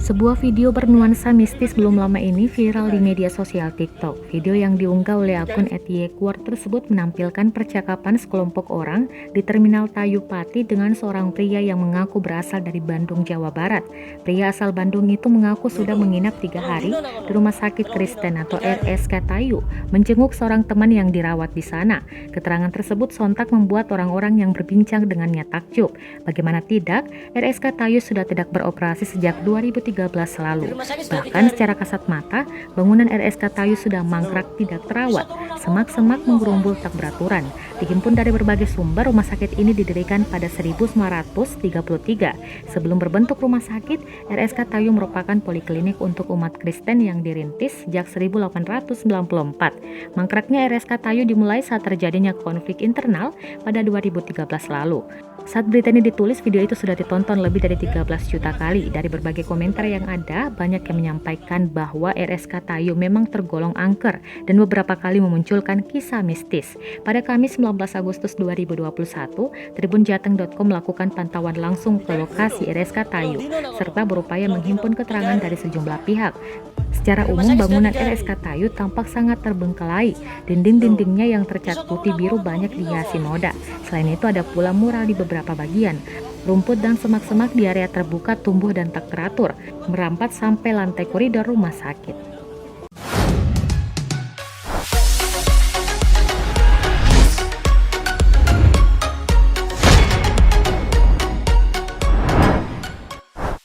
Sebuah video bernuansa mistis belum lama ini viral di media sosial TikTok. Video yang diunggah oleh akun @yekwar tersebut menampilkan percakapan sekelompok orang di Terminal Tayu Pati dengan seorang pria yang mengaku berasal dari Bandung, Jawa Barat. Pria asal Bandung itu mengaku sudah menginap 3 hari di Rumah Sakit Kristen atau RSK Tayu, menjenguk seorang teman yang dirawat di sana. Keterangan tersebut sontak membuat orang-orang yang berbincang dengannya takjub. Bagaimana tidak, RSK Tayu sudah tidak beroperasi sejak 2013 lalu. Bahkan secara kasat mata, bangunan RSK Tayu sudah mangkrak tidak terawat. Semak-semak menggerumbul tak beraturan. Dihimpun dari berbagai sumber, rumah sakit ini didirikan pada 1933. Sebelum berbentuk rumah sakit, RSK Tayu merupakan poliklinik untuk umat Kristen yang dirintis sejak 1894. Mangkraknya RSK Tayu dimulai saat terjadinya konflik internal pada 2013 lalu. Saat berita ini ditulis, video itu sudah ditonton lebih dari 13 juta kali. Dari berbagai komentar yang ada, banyak yang menyampaikan bahwa RSK Tayu memang tergolong angker dan beberapa kali memunculkan kisah mistis. Pada Kamis 19 Agustus 2021, tribunjateng.com melakukan pantauan langsung ke lokasi RSK Tayu, serta berupaya menghimpun keterangan dari sejumlah pihak. Secara umum, bangunan RSK Tayu tampak sangat terbengkelai. Dinding-dindingnya yang tercat putih biru banyak dihiasi noda. Selain itu, ada pula mural di beberapa bagian. Rumput dan semak-semak di area terbuka tumbuh dan tak teratur, merambat sampai lantai koridor rumah sakit.